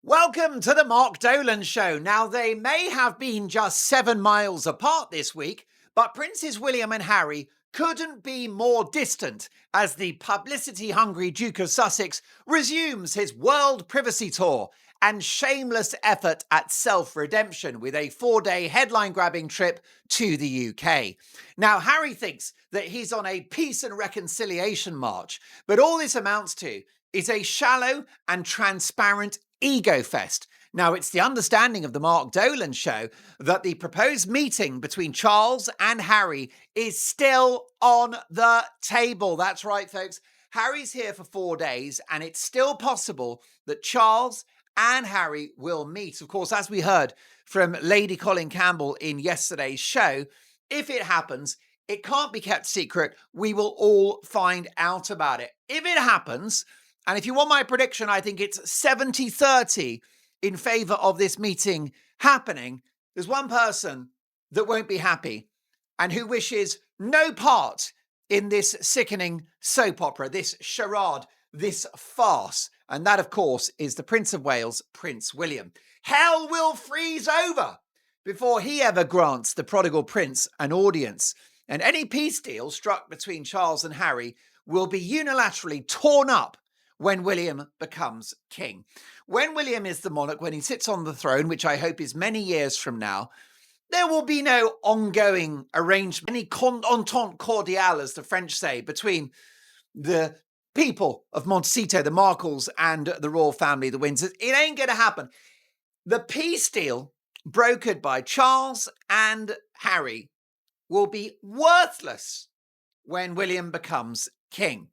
Welcome to the Mark Dolan Show. Now, they may have been just 7 miles apart this week, but Princes William and Harry couldn't be more distant as the publicity-hungry Duke of Sussex resumes his world privacy tour and shameless effort at self-redemption with a 4-day headline-grabbing trip to the UK. Now, Harry thinks that he's on a peace and reconciliation march, but all this amounts to is a shallow and transparent ego fest. Now, it's the understanding of the Mark Dolan Show that the proposed meeting between Charles and Harry is still on the table. That's right, folks. Harry's here for 4 days, and it's still possible that Charles and Harry will meet. Of course, as we heard from Lady Colin Campbell in yesterday's show, if it happens, it can't be kept secret. We will all find out about it. If it happens, and if you want my prediction, I think it's 70-30 in favour of this meeting happening. There's one person that won't be happy and who wishes no part in this sickening soap opera, this charade, this farce. And that, of course, is the Prince of Wales, Prince William. Hell will freeze over before he ever grants the prodigal prince an audience. And any peace deal struck between Charles and Harry will be unilaterally torn up when William becomes king. When William is the monarch, when he sits on the throne, which I hope is many years from now, there will be no ongoing arrangement, any entente cordiale, as the French say, between the people of Montecito, the Markles, and the royal family, the Windsors. It ain't going to happen. The peace deal brokered by Charles and Harry will be worthless when William becomes king.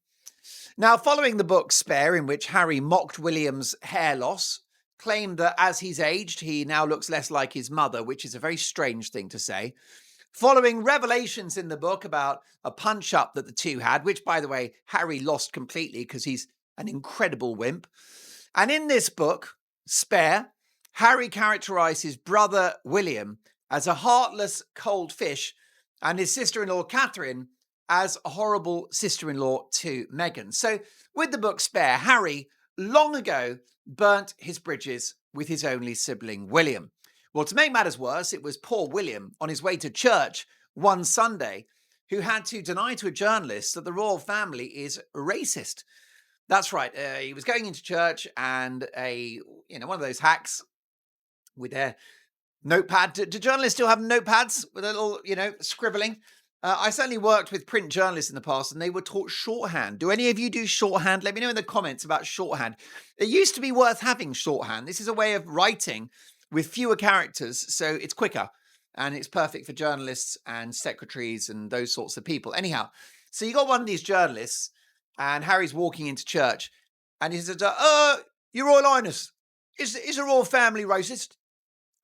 Now, following the book Spare, in which Harry mocked William's hair loss, claimed that as he's aged, he now looks less like his mother, which is a very strange thing to say. Following revelations in the book about a punch-up that the two had, which, by the way, Harry lost completely because he's an incredible wimp. And in this book, Spare, Harry characterised his brother William as a heartless, cold fish and his sister-in-law Catherine as a horrible sister-in-law to Meghan. So with the book Spare, Harry long ago burnt his bridges with his only sibling, William. Well, to make matters worse, it was poor William on his way to church one Sunday who had to deny to a journalist that the royal family is racist. That's right. He was going into church and one of those hacks with their notepad. Do journalists still have notepads with a little, scribbling? I certainly worked with print journalists in the past and they were taught shorthand. Do any of you do shorthand? Let me know in the comments about shorthand. It used to be worth having shorthand. This is a way of writing with fewer characters, so it's quicker and it's perfect for journalists and secretaries and those sorts of people. Anyhow, so you got one of these journalists and Harry's walking into church and he said, Your Royal Highness, is the royal family racist?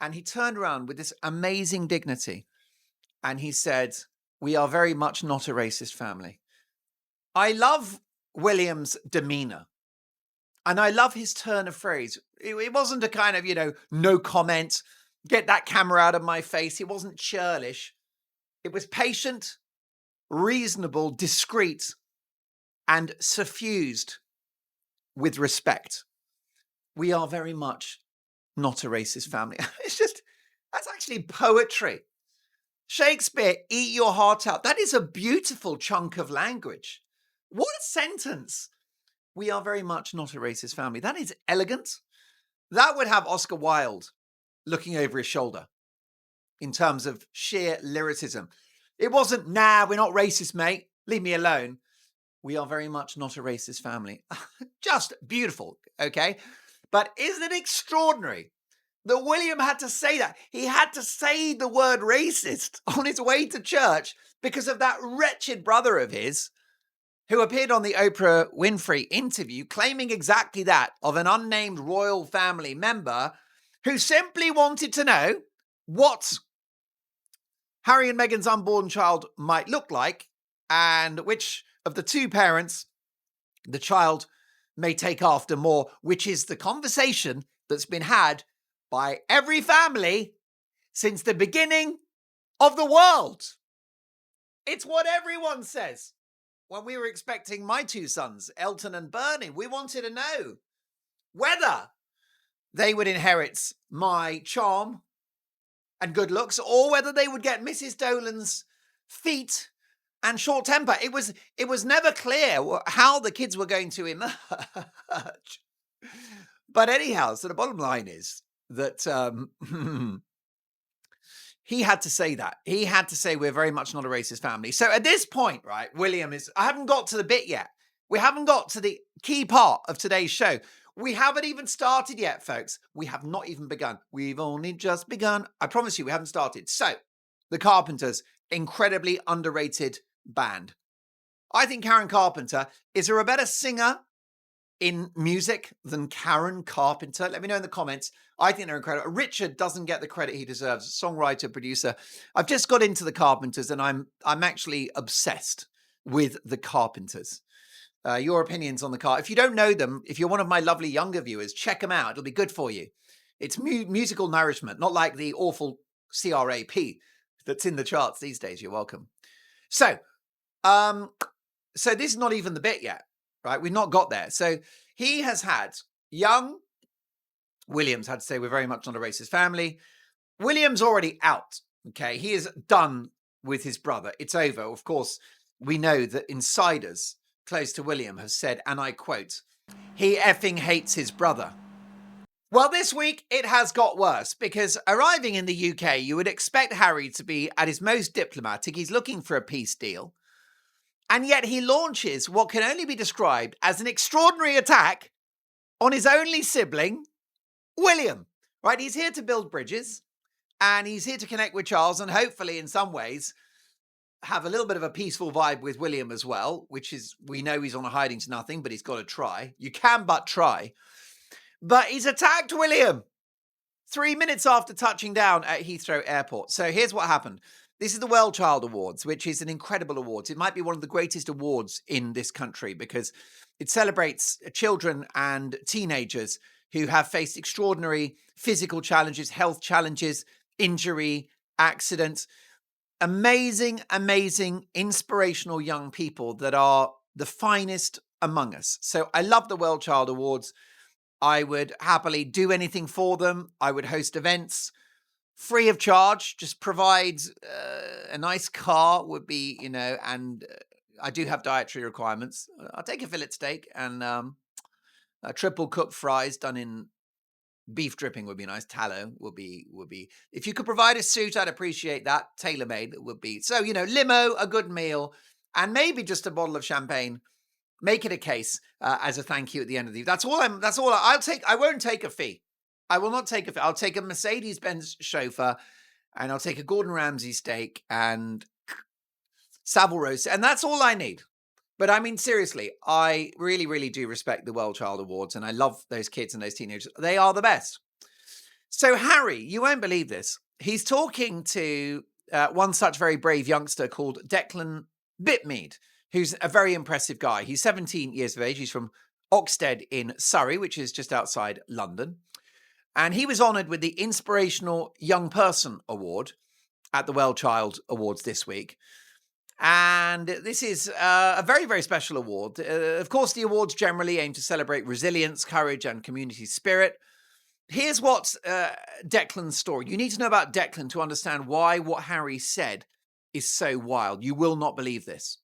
And he turned around with this amazing dignity and he said, we are very much not a racist family. I love William's demeanour. And I love his turn of phrase. It wasn't a kind of, no comment, get that camera out of my face. It wasn't churlish. It was patient, reasonable, discreet, and suffused with respect. We are very much not a racist family. That's actually poetry. Shakespeare, eat your heart out. That is a beautiful chunk of language. What a sentence. We are very much not a racist family. That is elegant. That would have Oscar Wilde looking over his shoulder in terms of sheer lyricism. It wasn't, we're not racist, mate. Leave me alone. We are very much not a racist family. Just beautiful, okay? But isn't it extraordinary that William had to say that? He had to say the word racist on his way to church because of that wretched brother of his who appeared on the Oprah Winfrey interview claiming exactly that of an unnamed royal family member who simply wanted to know what Harry and Meghan's unborn child might look like and which of the two parents the child may take after more, which is the conversation that's been had by every family since the beginning of the world. It's what everyone says. When we were expecting my two sons, Elton and Bernie, we wanted to know whether they would inherit my charm and good looks, or whether they would get Mrs. Dolan's feet and short temper. It was never clear how the kids were going to emerge. But anyhow, so the bottom line is that he had to say that. He had to say we're very much not a racist family. So at this point, right, William is, I haven't got to the bit yet. We haven't got to the key part of today's show. We haven't even started yet, folks. We have not even begun. We've only just begun. I promise you, we haven't started. So, the Carpenters, incredibly underrated band. I think Karen Carpenter is there a better singer in music than Karen Carpenter? Let me know in the comments. I think they're incredible. Richard doesn't get the credit he deserves. Songwriter, producer. I've just got into the Carpenters and I'm actually obsessed with the Carpenters. Your opinions on the car. If you don't know them, if you're one of my lovely younger viewers, check them out. It'll be good for you. It's musical nourishment, not like the awful CRAP that's in the charts these days. You're welcome. So this is not even the bit yet, right? We've not got there. So he has had young Williams had to say we're very much not a racist family. Williams already out. Okay, he is done with his brother. It's over. Of course, we know that insiders close to William have said, and I quote, he effing hates his brother. Well, this week it has got worse because arriving in the UK, you would expect Harry to be at his most diplomatic. He's looking for a peace deal. And yet he launches what can only be described as an extraordinary attack on his only sibling, William. Right? He's here to build bridges and he's here to connect with Charles and hopefully in some ways have a little bit of a peaceful vibe with William as well, which is, we know he's on a hiding to nothing, but he's got to try. You can but try. But he's attacked William 3 minutes after touching down at Heathrow Airport. So here's what happened. This is the WellChild Awards, which is an incredible award. It might be one of the greatest awards in this country because it celebrates children and teenagers who have faced extraordinary physical challenges, health challenges, injury, accidents. Amazing, amazing, inspirational young people that are the finest among us. So I love the WellChild Awards. I would happily do anything for them. I would host events free of charge. Just provide a nice car would be, and I do have dietary requirements. I'll take a fillet steak and triple cooked fries done in beef dripping would be nice. Tallow would be. If you could provide a suit, I'd appreciate that. Tailor-made would be. So, limo, a good meal, and maybe just a bottle of champagne. Make it a case as a thank you at the end of the. That's all I'll take. I won't take a fee. I will not take a fee. I'll take a Mercedes-Benz chauffeur, and I'll take a Gordon Ramsay steak and Savile roast, and that's all I need. But I mean, seriously, I really, really do respect the WellChild Awards, and I love those kids and those teenagers. They are the best. So Harry, you won't believe this. He's talking to one such very brave youngster called Declan Bitmead, who's a very impressive guy. He's 17 years of age. He's from Oxted in Surrey, which is just outside London. And he was honoured with the Inspirational Young Person Award at the WellChild Awards this week. And this is a very, very special award. Of course, the awards generally aim to celebrate resilience, courage, and community spirit. Here's what's Declan's story. You need to know about Declan to understand why what Harry said is so wild. You will not believe this.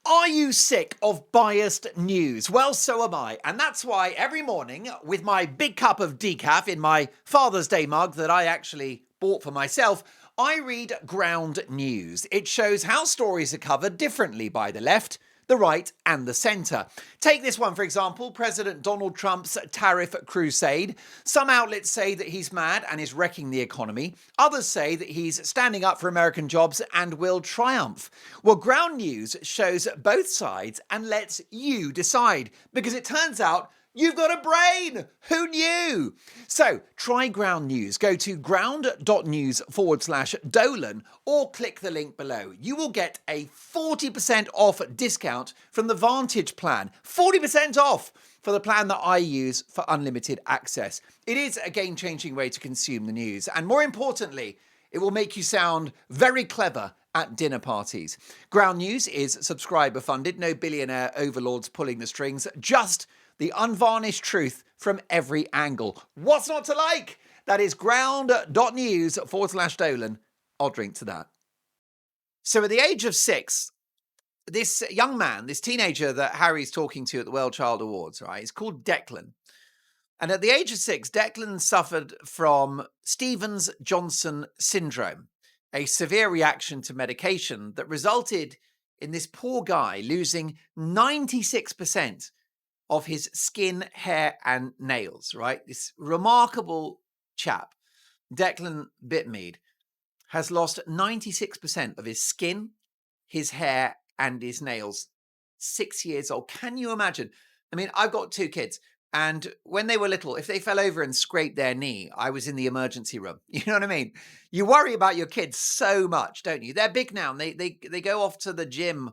Are you sick of biased news? Well, so am I. And that's why every morning, with my big cup of decaf in my Father's Day mug that I actually bought for myself, I read Ground News. It shows how stories are covered differently by the left, the right, and the centre. Take this one, for example, President Donald Trump's tariff crusade. Some outlets say that he's mad and is wrecking the economy. Others say that he's standing up for American jobs and will triumph. Well, Ground News shows both sides and lets you decide, because it turns out you've got a brain! Who knew? So try Ground News. Go to ground.news/Dolan or click the link below. You will get a 40% off discount from the Vantage plan. 40% off for the plan that I use for unlimited access. It is a game-changing way to consume the news. And more importantly, it will make you sound very clever at dinner parties. Ground News is subscriber funded. No billionaire overlords pulling the strings. Just the unvarnished truth from every angle. What's not to like? That is ground.news/Dolan. I'll drink to that. So at the age of 6, this young man, this teenager that Harry's talking to at the WellChild Awards, right, is called Declan. And at the age of 6, Declan suffered from Stevens-Johnson syndrome, a severe reaction to medication that resulted in this poor guy losing 96% of his skin, hair, and nails, right? This remarkable chap, Declan Bitmead, has lost 96% of his skin, his hair, and his nails. 6 years old. Can you imagine? I mean, I've got 2 kids. And when they were little, if they fell over and scraped their knee, I was in the emergency room. You know what I mean? You worry about your kids so much, don't you? They're big now. And they go off to the gym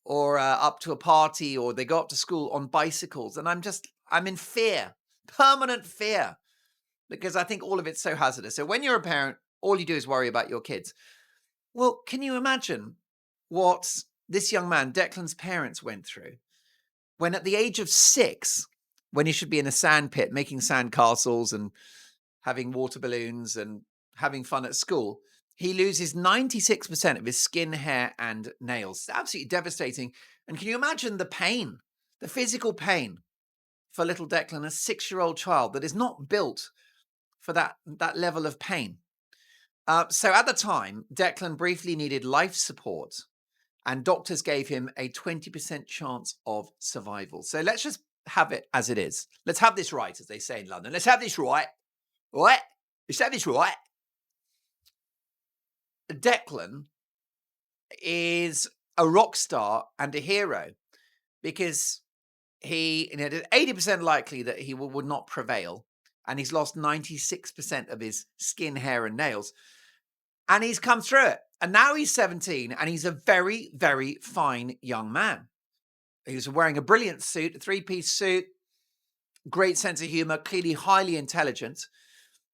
or up to a party, or they go up to school on bicycles. And I'm in fear, permanent fear, because I think all of it's so hazardous. So when you're a parent, all you do is worry about your kids. Well, can you imagine what this young man, Declan's parents, went through when at the age of 6, when he should be in a sand pit making sand castles and having water balloons and having fun at school, he loses 96% of his skin, hair, and nails. It's absolutely devastating. And can you imagine the pain, the physical pain for little Declan, a 6-year-old child that is not built for that level of pain? So at the time, Declan briefly needed life support, and doctors gave him a 20% chance of survival. So let's just have it as it is. Let's have this right, as they say in London. Let's have this right. Right? Let's have this right. Declan is a rock star and a hero because it is 80% likely that he would not prevail, and he's lost 96% of his skin, hair, and nails. And he's come through it. And now he's 17, and he's a very, very fine young man. He's wearing a brilliant suit, a 3-piece suit, great sense of humor, clearly highly intelligent.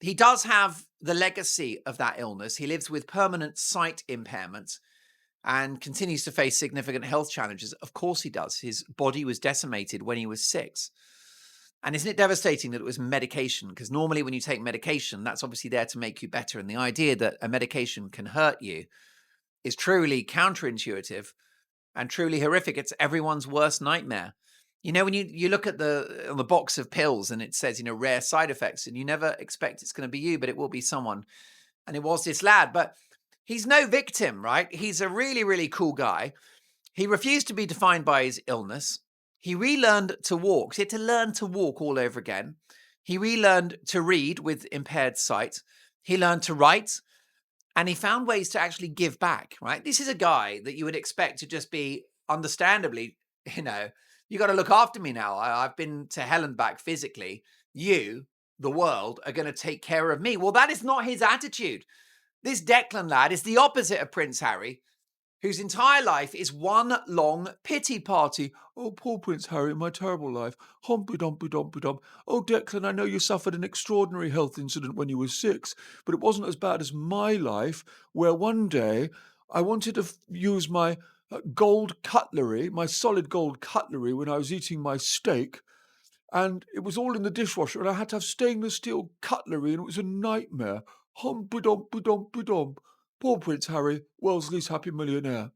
He does have the legacy of that illness. He lives with permanent sight impairment and continues to face significant health challenges. Of course he does. His body was decimated when he was 6. And isn't it devastating that it was medication? Because normally when you take medication, that's obviously there to make you better. And the idea that a medication can hurt you is truly counterintuitive and truly horrific. It's everyone's worst nightmare. You know, when you look at on the box of pills and it says, rare side effects, and you never expect it's going to be you, but it will be someone. And it was this lad. But he's no victim, right? He's a really, really cool guy. He refused to be defined by his illness. He relearned to walk. He had to learn to walk all over again. He relearned to read with impaired sight. He learned to write. And he found ways to actually give back, right? This is a guy that you would expect to just be, understandably, you got to look after me now. I've been to hell and back physically. You, the world, are going to take care of me. Well, that is not his attitude. This Declan lad is the opposite of Prince Harry, whose entire life is one long pity party. Oh, poor Prince Harry, my terrible life. Humpy dumpy dumpy dump. Oh, Declan, I know you suffered an extraordinary health incident when you were 6, but it wasn't as bad as my life, where one day I wanted to use my gold cutlery, my solid gold cutlery, when I was eating my steak, and it was all in the dishwasher, and I had to have stainless steel cutlery, and it was a nightmare. Humpy dumpy dumpy dump. Poor Prince Harry, world's least happy millionaire.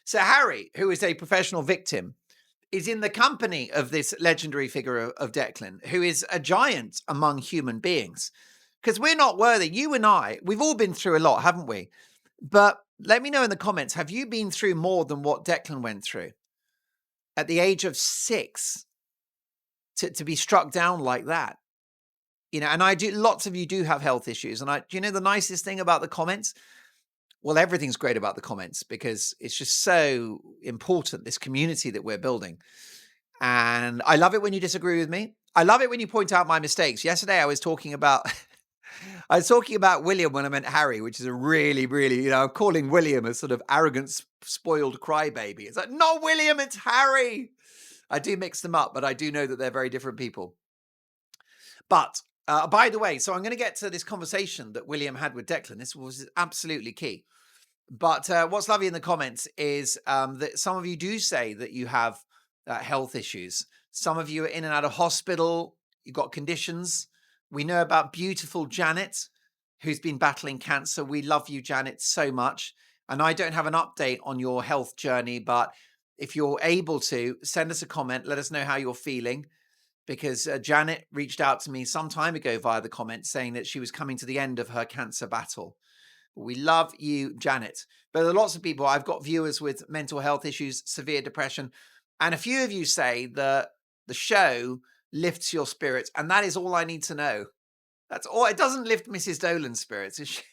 So Harry, who is a professional victim, is in the company of this legendary figure of Declan, who is a giant among human beings. Because we're not worthy. You and I, we've all been through a lot, haven't we? But let me know in the comments, have you been through more than what Declan went through? At the age of 6, to be struck down like that. And lots of you do have health issues. And do you know the nicest thing about the comments? Well, everything's great about the comments because it's just so important, this community that we're building. And I love it when you disagree with me. I love it when you point out my mistakes. Yesterday, I was talking about William when I meant Harry, which is a really, really, I'm calling William a sort of arrogant, spoiled crybaby. It's like, not William, it's Harry. I do mix them up, but I do know that they're very different people. But by the way, so I'm going to get to this conversation that William had with Declan. This was absolutely key. But what's lovely in the comments is that some of you do say that you have health issues. Some of you are in and out of hospital. You've got conditions. We know about beautiful Janet, who's been battling cancer. We love you, Janet, so much. And I don't have an update on your health journey, but if you're able to, send us a comment. Let us know how you're feeling, because Janet reached out to me some time ago via the comments saying that she was coming to the end of her cancer battle. We love you, Janet. But there are lots of people. I've got viewers with mental health issues, severe depression, and a few of you say that the show lifts your spirits, and that is all I need to know. That's all. It doesn't lift Mrs. Dolan's spirits.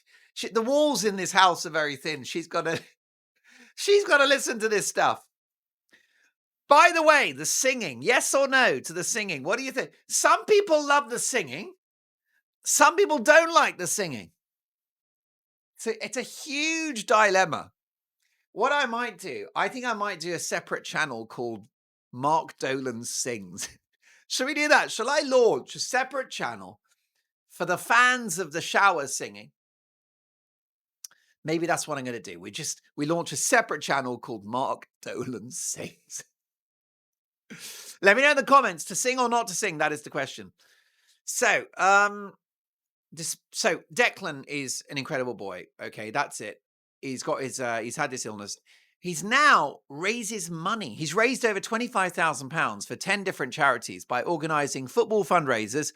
The walls in this house are very thin. She's got to listen to this stuff. By the way, the singing, yes or no to the singing? What do you think? Some people love the singing. Some people don't like the singing. So it's a huge dilemma. What I might do, I think I might do a separate channel called Mark Dolan Sings. Shall we do that? Shall I launch a separate channel for the fans of the shower singing? Maybe that's what I'm going to do. We launch a separate channel called Mark Dolan Sings. Let me know in the comments, to sing or not to sing. That is the question. So, Declan is an incredible boy. Okay, that's it. He's got he's had this illness. He's now raises money. He's raised over £25,000 for 10 different charities by organising football fundraisers.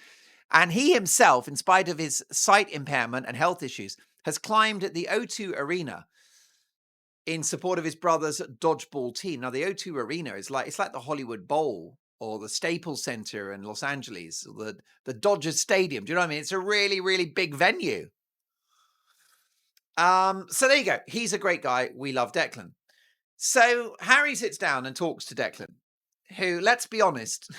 And he himself, in spite of his sight impairment and health issues, has climbed the O2 Arena in support of his brother's dodgeball team. Now, the O2 Arena is it's like the Hollywood Bowl or the Staples Center in Los Angeles, or the Dodgers Stadium. Do you know what I mean? It's a really, really big venue. So there you go. He's a great guy. We love Declan. So Harry sits down and talks to Declan, who, let's be honest,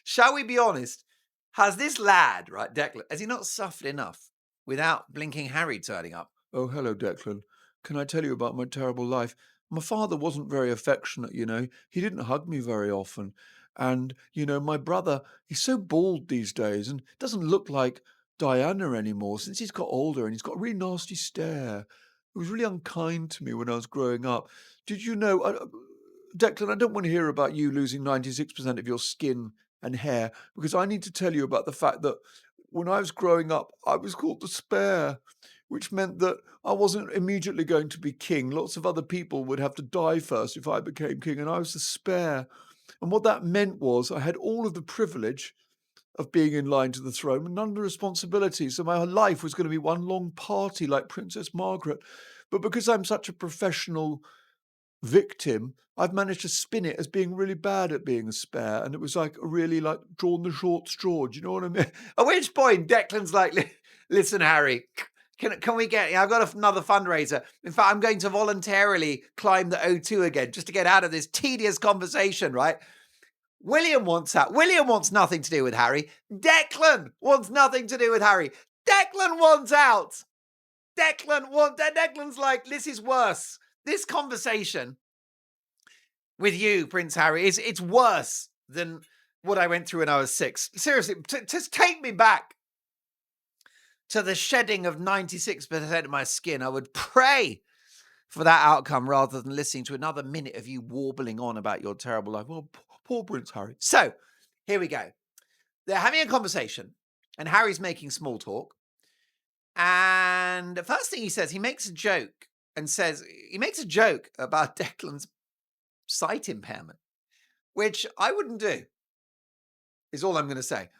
shall we be honest, has this lad, right, Declan, has he not suffered enough without blinking Harry turning up? Oh, hello, Declan. Can I tell you about my terrible life? My father wasn't very affectionate, you know. He didn't hug me very often. And, you know, my brother, he's so bald these days and doesn't look like Diana anymore since he's got older, and he's got a really nasty stare. It was really unkind to me when I was growing up. Did you know, Declan, I don't want to hear about you losing 96% of your skin and hair, because I need to tell you about the fact that when I was growing up, I was called the Spare, which meant that I wasn't immediately going to be king. Lots of other people would have to die first if I became king, and I was the Spare. And what that meant was I had all of the privilege of being in line to the throne and none of the responsibility. So my life was going to be one long party like Princess Margaret. But because I'm such a professional victim, I've managed to spin it as being really bad at being a Spare, and it was like really like drawn the short straw. Do you know what I mean? At which point Declan's like, listen, Harry, can we get, I've got another fundraiser. In fact, I'm going to voluntarily climb the O2 again just to get out of this tedious conversation, right? William wants out. William wants nothing to do with Harry. Declan wants nothing to do with Harry. Declan wants out. Declan's like, this is worse. This conversation with you, Prince Harry, it's worse than what I went through when I was 6. Seriously, just take me back to the shedding of 96% of my skin. I would pray for that outcome rather than listening to another minute of you warbling on about your terrible life. Well, poor Prince Harry. So, here we go. They're having a conversation, and Harry's making small talk. And the first thing he says, he makes a joke about Declan's sight impairment, which I wouldn't do, is all I'm going to say.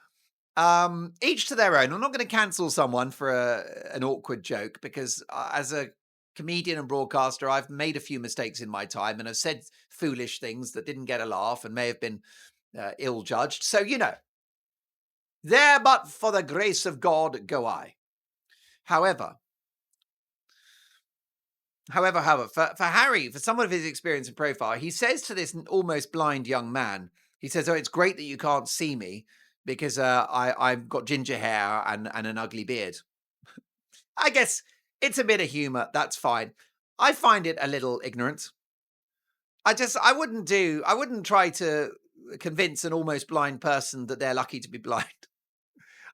Each to their own. I'm not going to cancel someone for an awkward joke, because as a comedian and broadcaster, I've made a few mistakes in my time and have said foolish things that didn't get a laugh and may have been ill-judged. So, you know, there but for the grace of God go I. However, for Harry, for someone of his experience and profile, he says to this almost blind young man, he says, oh, it's great that you can't see me because I've got ginger hair and an ugly beard. I guess it's a bit of humor. That's fine. I find it a little ignorant. I wouldn't try to convince an almost blind person that they're lucky to be blind.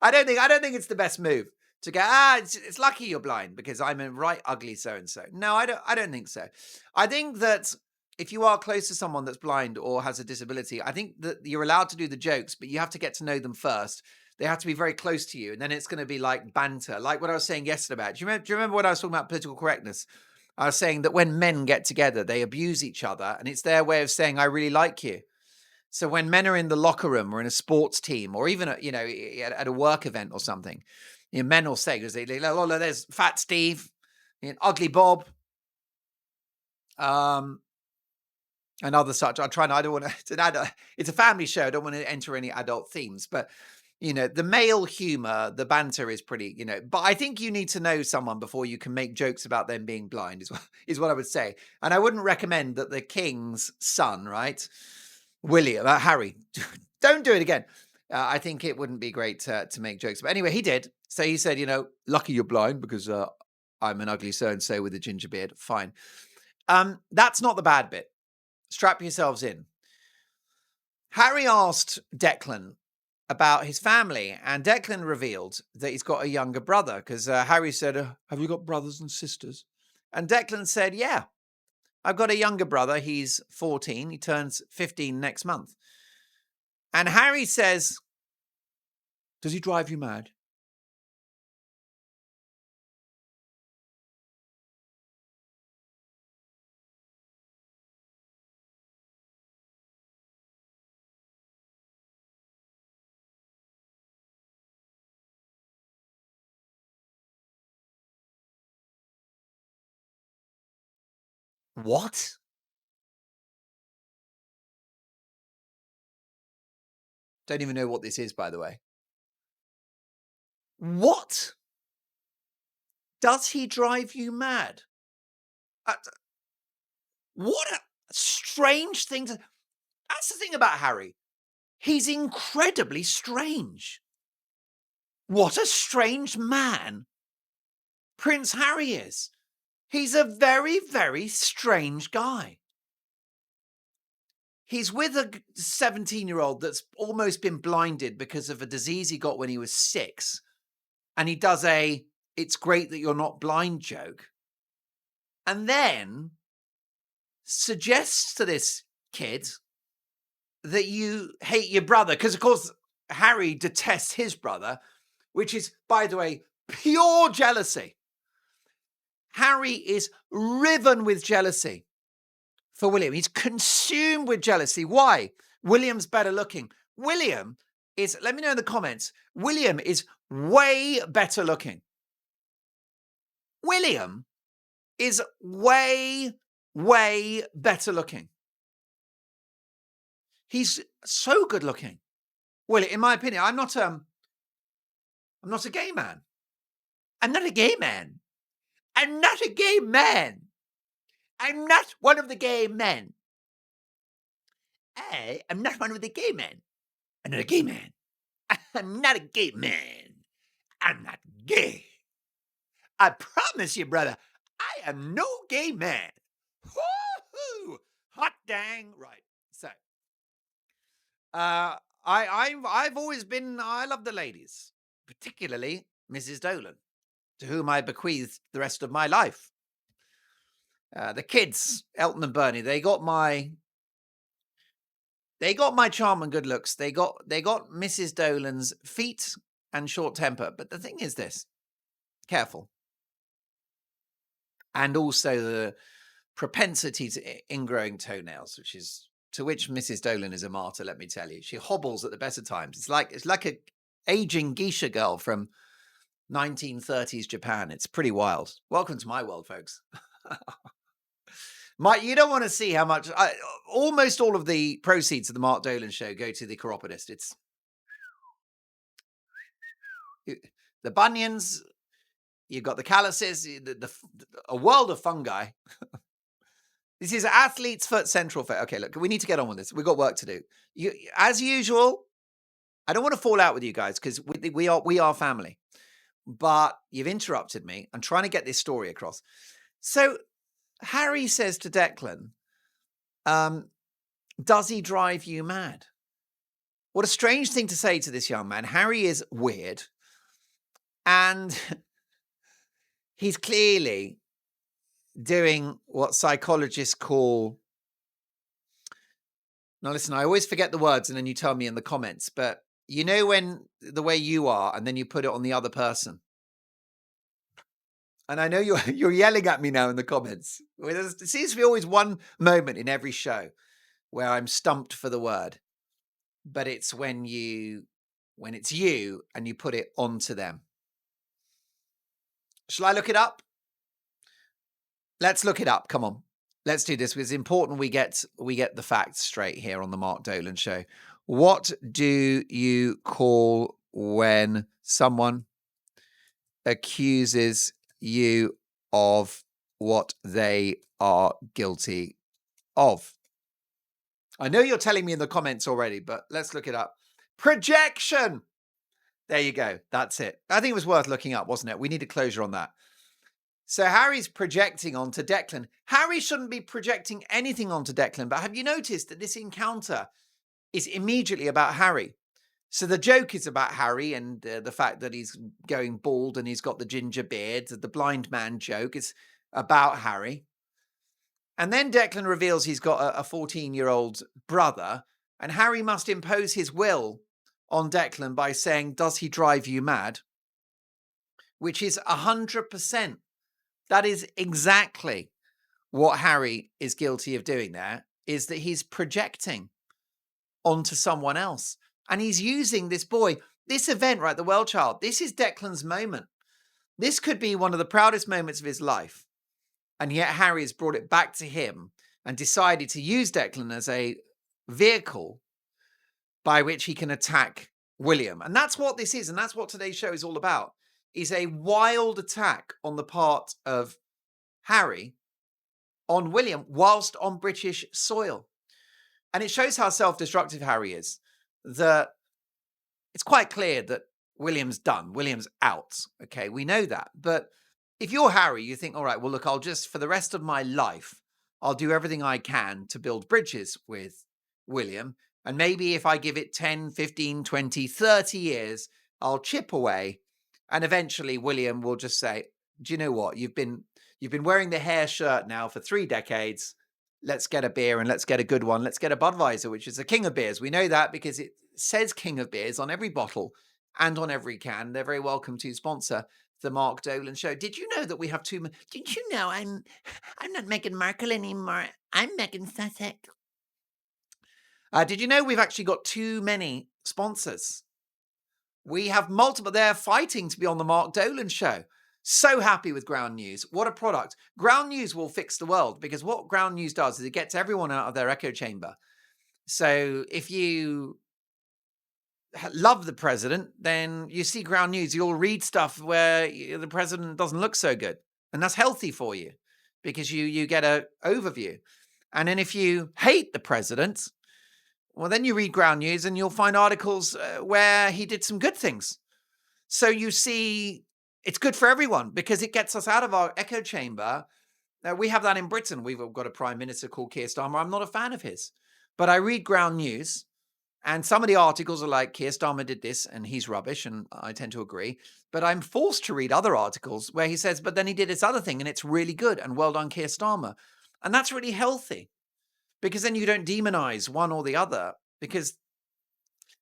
I don't think it's the best move to go, it's lucky you're blind because I'm a right ugly so-and-so. No, I don't think so. I think that if you are close to someone that's blind or has a disability, I think that you're allowed to do the jokes, but you have to get to know them first. They have to be very close to you, and then it's going to be like banter, like what I was saying yesterday about. Do you remember when I was talking about political correctness? I was saying that when men get together, they abuse each other, and it's their way of saying "I really like you." So when men are in the locker room or in a sports team, or even at a work event or something, men will say, because oh, there's Fat Steve, Ugly Bob, um, and other such. I don't want to, it's a family show. I don't want to enter any adult themes, but the male humor, the banter is pretty, but I think you need to know someone before you can make jokes about them being blind is what I would say. And I wouldn't recommend that the king's son, right? Harry, don't do it again. I think it wouldn't be great to make jokes. But anyway, he did. So he said, lucky you're blind because I'm an ugly so-and-so with a ginger beard. Fine. That's not the bad bit. Strap yourselves in. Harry asked Declan about his family, and Declan revealed that he's got a younger brother because Harry said, have you got brothers and sisters? And Declan said, yeah, I've got a younger brother. He's 14. He turns 15 next month. And Harry says, does he drive you mad? What? Don't even know what this is, by the way. What? Does he drive you mad? What a strange thing to... That's the thing about Harry. He's incredibly strange. What a strange man Prince Harry is. He's a very, very strange guy. He's with a 17-year-old that's almost been blinded because of a disease he got when he was 6. And he does a, it's great that you're not blind joke. And then suggests to this kid that you hate your brother. Because, of course, Harry detests his brother, which is, by the way, pure jealousy. Harry is riven with jealousy for William. He's consumed with jealousy. Why? William's better looking. William is, let me know in the comments, William is way better looking. William is way, way better looking. He's so good looking. Well, in my opinion, I'm not a gay man. I'm not a gay man. I'm not a gay man. I'm not one of the gay men. I am not one of the gay men. I'm not a gay man. I'm not a gay man. I'm not gay. I promise you, brother, I am no gay man. Woo-hoo! Hot dang right. So, I've always been, I love the ladies, particularly Mrs. Dolan, to whom I bequeathed the rest of my life. The kids, Elton and Bernie, they got my charm and good looks. They got Mrs. Dolan's feet and short temper. But the thing is this, careful. And also the propensity to ingrowing toenails, to which Mrs. Dolan is a martyr, let me tell you. She hobbles at the best of times. It's like a aging geisha girl from 1930s Japan. It's pretty wild. Welcome to my world, folks. You don't want to see how much. Almost all of the proceeds of the Mark Dolan show go to the chiropodist. It's the bunions. You've got the calluses. A world of fungi. This is Athlete's Foot Central. Okay, look, we need to get on with this. We've got work to do. As usual, I don't want to fall out with you guys because we are family. But you've interrupted me. I'm trying to get this story across. So Harry says to Declan, does he drive you mad? What a strange thing to say to this young man. Harry is weird. And he's clearly doing what psychologists call Now, listen, I always forget the words and then you tell me in the comments, but you know when the way you are and then you put it on the other person. And I know you're you're yelling at me now in the comments. Well, there seems to be always one moment in every show where I'm stumped for the word, but it's when it's you and you put it onto them. Shall I look it up? Let's look it up. Come on. Let's do this. It's important we get the facts straight here on the Mark Dolan show. What do you call when someone accuses you of what they are guilty of? I know you're telling me in the comments already, but let's look it up. Projection. There you go. That's it. I think it was worth looking up, wasn't it? We need a closure on that. So Harry's projecting onto Declan. Harry shouldn't be projecting anything onto Declan, but have you noticed that this encounter is immediately about Harry? So the joke is about Harry and the fact that he's going bald and he's got the ginger beard. The blind man joke is about Harry. And then Declan reveals he's got a 14-year-old brother, and Harry must impose his will on Declan by saying, "Does he drive you mad?" Which is 100%. That is exactly what Harry is guilty of doing there, is that he's projecting onto someone else. And he's using this boy, this event, right, the WellChild, this is Declan's moment. This could be one of the proudest moments of his life. And yet Harry has brought it back to him and decided to use Declan as a vehicle by which he can attack William. And that's what this is. And that's what today's show is all about, is a wild attack on the part of Harry on William whilst on British soil. And it shows how self-destructive Harry is. That it's quite clear that William's done. William's out. Okay, we know that. But if you're Harry, you think, all right, well, look, I'll just, for the rest of my life, I'll do everything I can to build bridges with William. And maybe if I give it 10, 15, 20, 30 years, I'll chip away. And eventually William will just say, do you know what? You've been wearing the hair shirt now for 3 decades. Let's get a beer and let's get a good one. Let's get a Budweiser, which is the king of beers. We know that because it says king of beers on every bottle and on every can. They're very welcome to sponsor the Mark Dolan show. Did you know that we have 2? Did you know I'm not Meghan Markle anymore? I'm Meghan Sussex. Did you know we've actually got too many sponsors? We have multiple. They're fighting to be on the Mark Dolan show. So happy with Ground News. What a product. Ground News will fix the world, because what Ground News does is it gets everyone out of their echo chamber. So if you love the president, then you see Ground News, you'll read stuff where the president doesn't look so good. And that's healthy for you because you get an overview. And then if you hate the president, well, then you read Ground News and you'll find articles where he did some good things. So you see, it's good for everyone because it gets us out of our echo chamber. We have that in Britain. We've got a prime minister called Keir Starmer. I'm not a fan of his, but I read Ground News, and some of the articles are like, Keir Starmer did this and he's rubbish, and I tend to agree. But I'm forced to read other articles where he says, but then he did this other thing and it's really good, and well done, Keir Starmer. And that's really healthy because then you don't demonize one or the other, because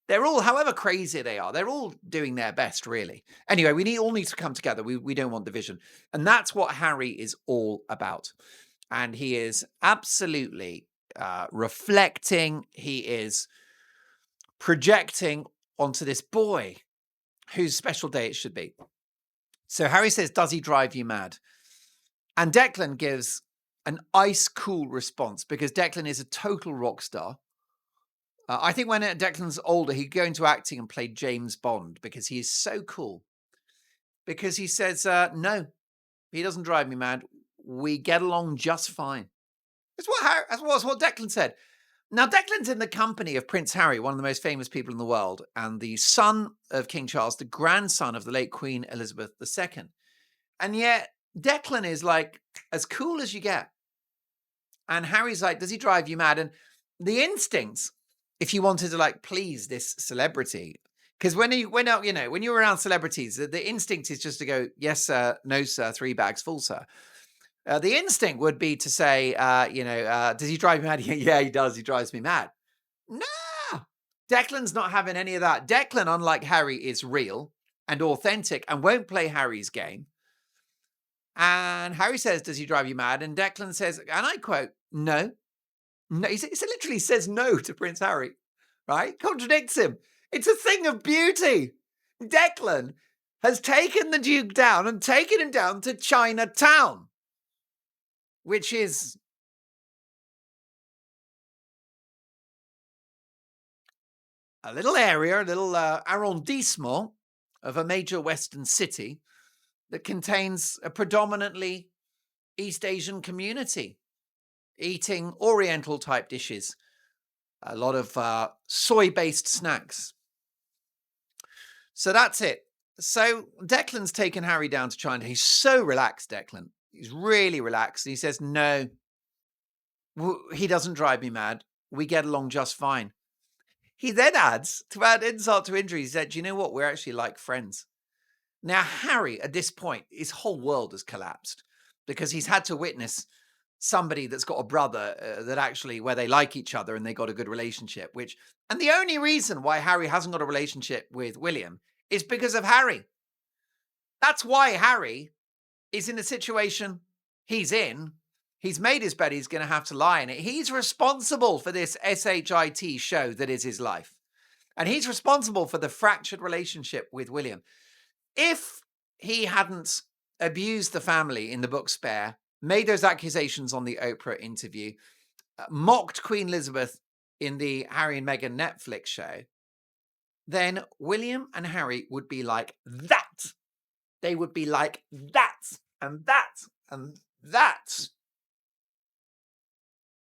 they're all, however crazy they are, they're all doing their best, really. Anyway, we all need to come together. We don't want division. And that's what Harry is all about. And he is absolutely reflecting. He is projecting onto this boy whose special day it should be. So Harry says, does he drive you mad? And Declan gives an ice cool response, because Declan is a total rock star. I think when Declan's older, he'd go into acting and play James Bond, because he is so cool. Because he says, no, he doesn't drive me mad. We get along just fine. That's what Declan said. Now, Declan's in the company of Prince Harry, one of the most famous people in the world, and the son of King Charles, the grandson of the late Queen Elizabeth II. And yet, Declan is like as cool as you get. And Harry's like, does he drive you mad? And the instincts, if you wanted to like please this celebrity, because when you're around celebrities, the instinct is just to go, yes, sir, no, sir, 3 bags full, sir. The instinct would be to say, does he drive you mad? Yeah, he does. He drives me mad. Nah. Declan's not having any of that. Declan, unlike Harry, is real and authentic and won't play Harry's game. And Harry says, does he drive you mad? And Declan says, and I quote, no. No, he literally says no to Prince Harry, right? Contradicts him. It's a thing of beauty. Declan has taken the Duke down and taken him down to Chinatown, which is a little area, a little arrondissement of a major Western city that contains a predominantly East Asian community eating Oriental type dishes, a lot of soy-based snacks. So that's it. So Declan's taken Harry down to China. He's so relaxed, Declan. He's really relaxed. He says, no, he doesn't drive me mad. We get along just fine. He then adds, to add insult to injury, he said, you know what? We're actually like friends. Now, Harry, at this point, his whole world has collapsed because he's had to witness somebody that's got a brother that actually, where they like each other and they got a good relationship, and the only reason why Harry hasn't got a relationship with William is because of Harry. That's why Harry is in the situation he's in. He's made his bed, he's going to have to lie in it. He's responsible for this SHIT show that is his life. And he's responsible for the fractured relationship with William. If he hadn't abused the family in the book Spare, made those accusations on the Oprah interview, mocked Queen Elizabeth in the Harry and Meghan Netflix show, then William and Harry would be like that. They would be like that and that and that.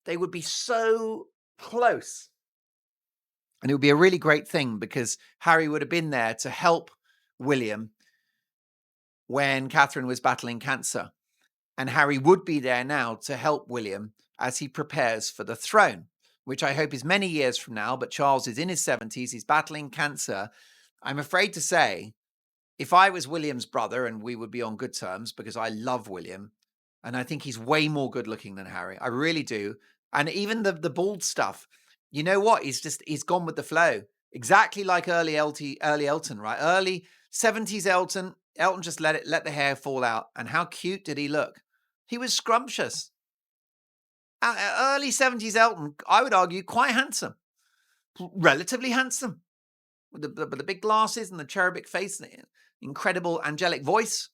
They would be so close. And it would be a really great thing because Harry would have been there to help William when Catherine was battling cancer. And Harry would be there now to help William as he prepares for the throne, which I hope is many years from now. But Charles is in his 70s. He's battling cancer. I'm afraid to say, if I was William's brother, and we would be on good terms because I love William, and I think he's way more good looking than Harry. I really do. And even the bald stuff, you know what? He's gone with the flow. Exactly like early Elton, right? Early 70s Elton. Elton just let the hair fall out. And how cute did he look? He was scrumptious. Early 70s Elton, I would argue, quite handsome. Relatively handsome. With the big glasses and the cherubic face, and the incredible angelic voice,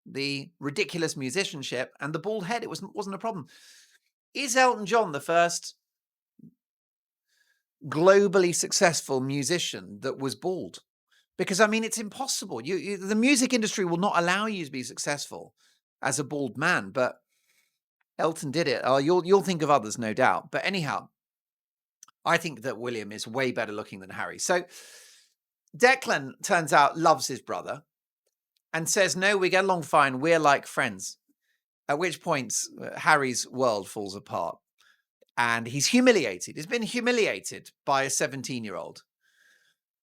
the ridiculous musicianship, and the bald head. It wasn't a problem. Is Elton John the first globally successful musician that was bald? Because, I mean, it's impossible. The music industry will not allow you to be successful as a bald man, but Elton did it. Oh, you'll think of others, no doubt. But anyhow, I think that William is way better looking than Harry. So Declan, turns out, loves his brother and says, no, we get along fine. We're like friends. At which point, Harry's world falls apart. And he's humiliated. He's been humiliated by a 17-year-old.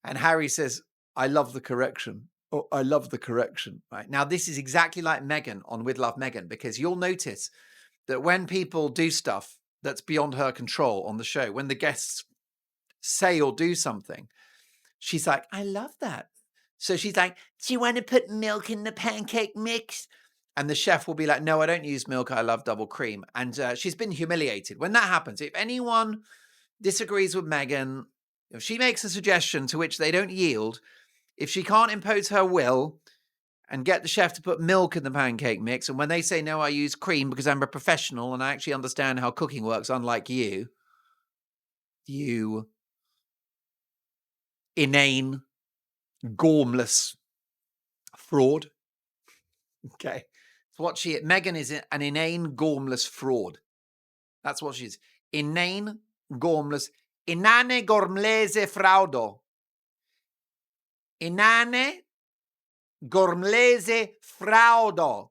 And Harry says, I love the correction. Oh, I love the correction. Right now, this is exactly like Meghan on With Love Meghan, because you'll notice that when people do stuff that's beyond her control on the show, when the guests say or do something, she's like, I love that. So she's like, do you want to put milk in the pancake mix? And the chef will be like, no, I don't use milk. I love double cream. And she's been humiliated. When that happens, if anyone disagrees with Meghan, if she makes a suggestion to which they don't yield, if she can't impose her will and get the chef to put milk in the pancake mix, and when they say, no, I use cream because I'm a professional and I actually understand how cooking works, unlike you inane, gormless fraud. Okay. Meghan is an inane, gormless fraud. That's what she is. Inane, gormless, inane gormlese fraudo. Inane gormlese fraudo.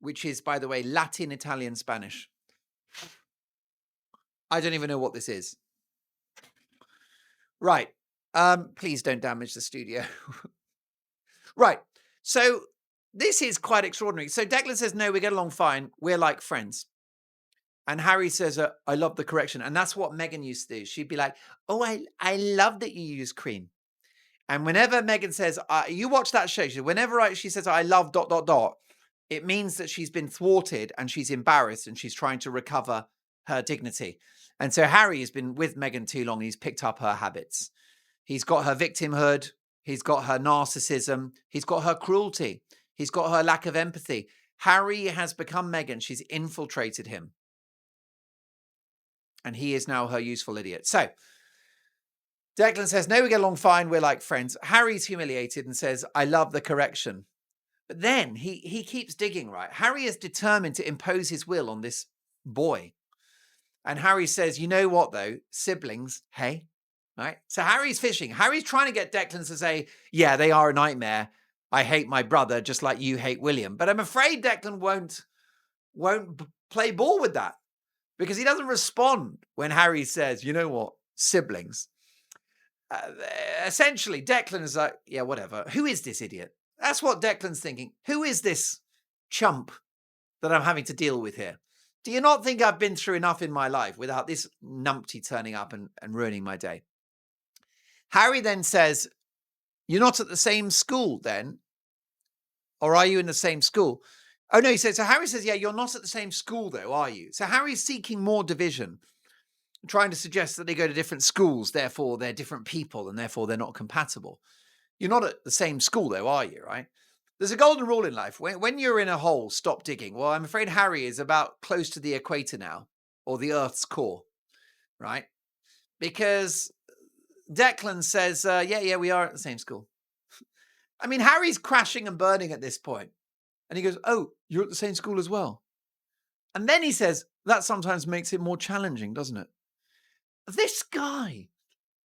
Which is, by the way, Latin, Italian, Spanish. I don't even know what this is. Right. Please don't damage the studio. Right. So this is quite extraordinary. So Declan says, no, we get along fine. We're like friends. And Harry says, I love the correction. And that's what Meghan used to do. She'd be like, oh, I love that you use cream. And whenever Meghan says, you watch that show, whenever she says, I love ... it means that she's been thwarted and she's embarrassed and she's trying to recover her dignity. And so Harry has been with Meghan too long. He's picked up her habits. He's got her victimhood. He's got her narcissism. He's got her cruelty. He's got her lack of empathy. Harry has become Meghan. She's infiltrated him. And he is now her useful idiot. So Declan says, no, we get along fine. We're like friends. Harry's humiliated and says, I love the correction. But then he keeps digging, right? Harry is determined to impose his will on this boy. And Harry says, you know what, though? Siblings, hey? Right? So Harry's fishing. Harry's trying to get Declan to say, yeah, they are a nightmare. I hate my brother just like you hate William. But I'm afraid Declan won't play ball with that because he doesn't respond when Harry says, you know what? Siblings. Essentially, Declan is like, yeah, whatever. Who is this idiot? That's what Declan's thinking. Who is this chump that I'm having to deal with here? Do you not think I've been through enough in my life without this numpty turning up and ruining my day? Harry then says, you're not at the same school then? Or are you in the same school? Oh, no, he says, so Harry says, yeah, you're not at the same school though, are you? So Harry's seeking more division, trying to suggest that they go to different schools, therefore they're different people and therefore they're not compatible. You're not at the same school though, are you, right? There's a golden rule in life. When you're in a hole, stop digging. Well, I'm afraid Harry is about close to the equator now, or the Earth's core, right? Because Declan says, yeah, we are at the same school. I mean, Harry's crashing and burning at this point. And he goes, oh, you're at the same school as well. And then he says, that sometimes makes it more challenging, doesn't it? This guy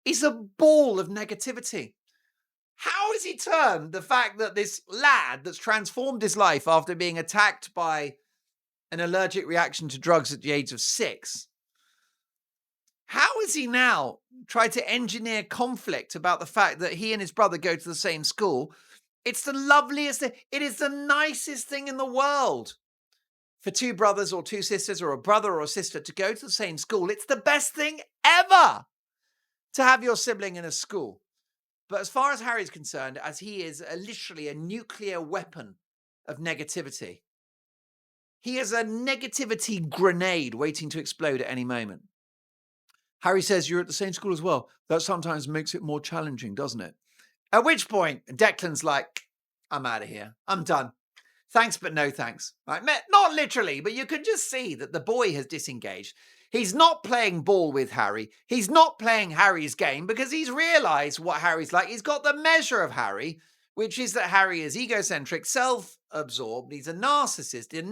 is a ball of negativity. How has he turned the fact that this lad that's transformed his life after being attacked by an allergic reaction to drugs at the age of 6? How has he now tried to engineer conflict about the fact that he and his brother go to the same school? It's the loveliest thing. It is the nicest thing in the world for two brothers or two sisters or a brother or a sister to go to the same school. It's the best thing ever to have your sibling in a school. But as far as Harry's concerned, as he is literally a nuclear weapon of negativity, he is a negativity grenade waiting to explode at any moment. Harry says, you're at the same school as well. That sometimes makes it more challenging, doesn't it? At which point, Declan's like, I'm out of here. I'm done. Thanks, but no thanks. Right? Not literally, but you can just see that the boy has disengaged. He's not playing ball with Harry. He's not playing Harry's game because he's realized what Harry's like. He's got the measure of Harry, which is that Harry is egocentric, self-absorbed. He's a narcissist, a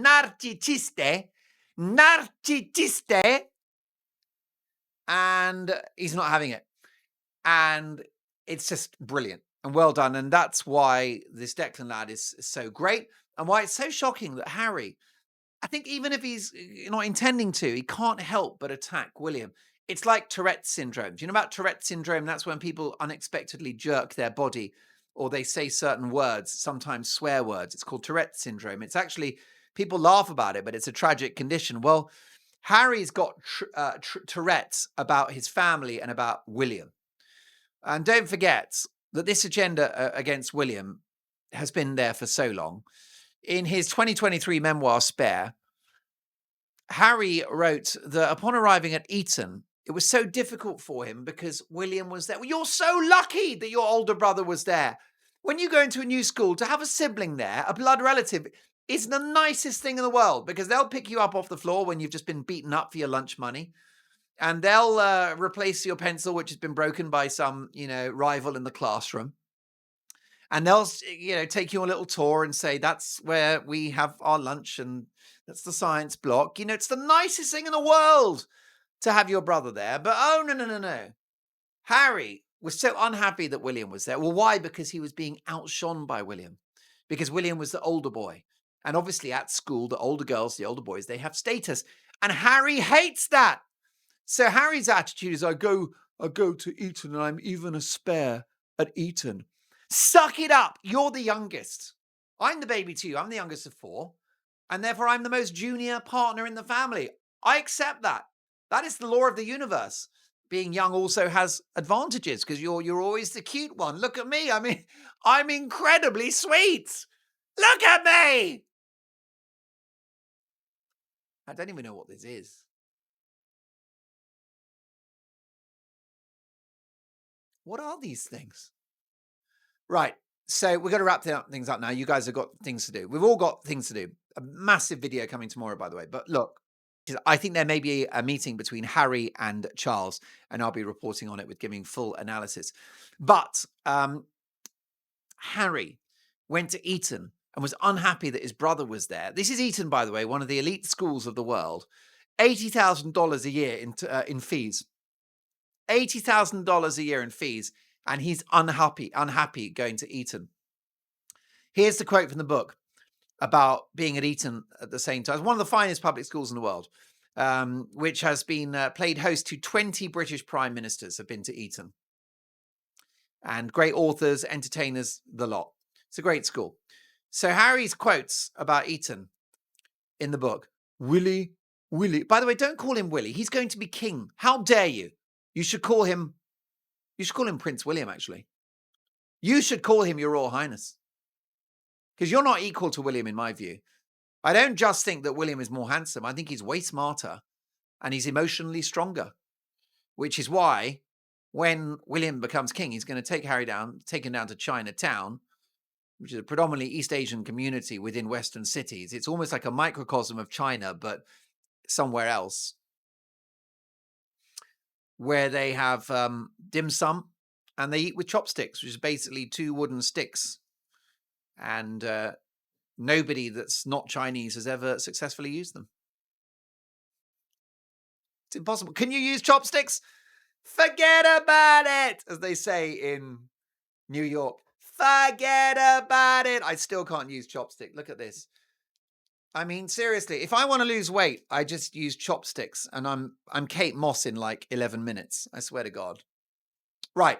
narcissiste, and he's not having it. And it's just brilliant and well done. And that's why this Declan lad is so great and why it's so shocking that Harry, I think even if he's not intending to, he can't help but attack William. It's like Tourette's syndrome. Do you know about Tourette's syndrome? That's when people unexpectedly jerk their body or they say certain words, sometimes swear words. It's called Tourette's syndrome. It's actually, people laugh about it, but it's a tragic condition. Well, Harry's got Tourette's about his family and about William. And don't forget that this agenda against William has been there for so long. In his 2023 memoir, Spare, Harry wrote that upon arriving at Eton, it was so difficult for him because William was there. Well, you're so lucky that your older brother was there. When you go into a new school, to have a sibling there, a blood relative, is the nicest thing in the world because they'll pick you up off the floor when you've just been beaten up for your lunch money. And they'll replace your pencil, which has been broken by some, rival in the classroom. And they'll, take you on a little tour and say, that's where we have our lunch and that's the science block. It's the nicest thing in the world to have your brother there. But oh, no. Harry was so unhappy that William was there. Well, why? Because he was being outshone by William. Because William was the older boy. And obviously at school, the older girls, the older boys, they have status. And Harry hates that. So Harry's attitude is, I go to Eton and I'm even a spare at Eton. Suck it up. You're the youngest. I'm the baby too. I'm the youngest of 4. And therefore I'm the most junior partner in the family. I accept that. That is the law of the universe. Being young also has advantages because you're always the cute one. Look at me. I mean, I'm incredibly sweet. Look at me. I don't even know what this is. What are these things? Right. So we're going to wrap things up now. You guys have got things to do. We've all got things to do. A massive video coming tomorrow, by the way. But look, I think there may be a meeting between Harry and Charles, and I'll be reporting on it with giving full analysis. But Harry went to Eton and was unhappy that his brother was there. This is Eton, by the way, one of the elite schools of the world. $80,000 a year in fees. $80,000 a year in fees, and he's unhappy going to Eton. Here's the quote from the book about being at Eton at the same time. It's one of the finest public schools in the world, which has been played host to 20 British prime ministers have been to Eton. And great authors, entertainers, the lot. It's a great school. So Harry's quotes about Eton in the book. Willie. By the way, don't call him Willie. He's going to be king. How dare you? You should call him Prince William, actually. You should call him Your Royal Highness. Because you're not equal to William in my view. I don't just think that William is more handsome. I think he's way smarter and he's emotionally stronger. Which is why when William becomes king, he's going to take Harry down, take him down to Chinatown, which is a predominantly East Asian community within Western cities. It's almost like a microcosm of China, but somewhere else, where they have dim sum and they eat with chopsticks, which is basically two wooden sticks. And nobody that's not Chinese has ever successfully used them. It's impossible. Can you use chopsticks? Forget about it, as they say in New York. Forget about it. I still can't use chopstick. Look at this. I mean, seriously, if I want to lose weight, I just use chopsticks and I'm Kate Moss in like 11 minutes. I swear to God. Right.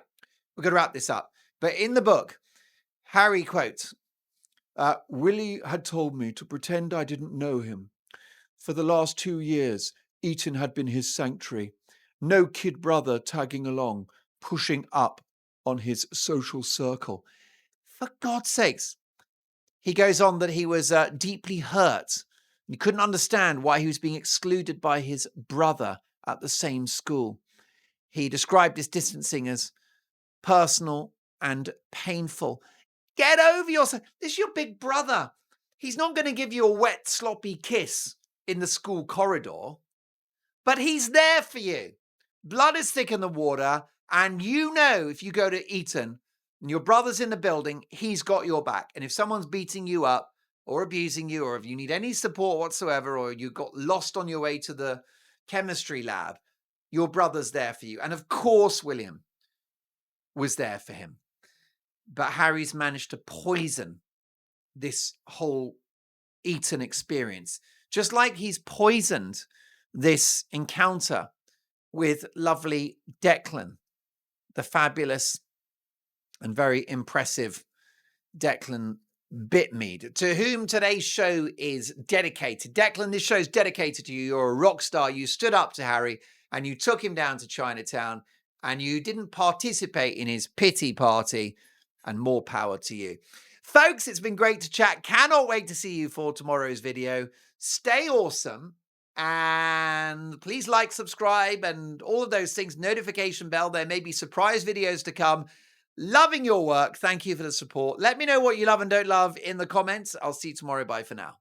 We're going to wrap this up. But in the book, Harry quotes, Willie had told me to pretend I didn't know him. For the last 2 years, Eton had been his sanctuary. No kid brother tagging along, pushing up on his social circle. For God's sakes. He goes on that he was deeply hurt. He couldn't understand why he was being excluded by his brother at the same school. He described this distancing as personal and painful. Get over yourself. This is your big brother. He's not going to give you a wet, sloppy kiss in the school corridor, but he's there for you. Blood is thick in the water, and you know if you go to Eton and your brother's in the building, he's got your back. And if someone's beating you up or abusing you, or if you need any support whatsoever, or you got lost on your way to the chemistry lab, your brother's there for you. And of course, William was there for him. But Harry's managed to poison this whole Eton experience, just like he's poisoned this encounter with lovely Declan, the fabulous and very impressive Declan Bitmead, to whom today's show is dedicated. Declan, this show is dedicated to you. You're a rock star. You stood up to Harry and you took him down to Chinatown and you didn't participate in his pity party, and more power to you. Folks, it's been great to chat. Cannot wait to see you for tomorrow's video. Stay awesome. And please like, subscribe, and all of those things. Notification bell. There may be surprise videos to come. Loving your work. Thank you for the support. Let me know what you love and don't love in the comments. I'll see you tomorrow. Bye for now.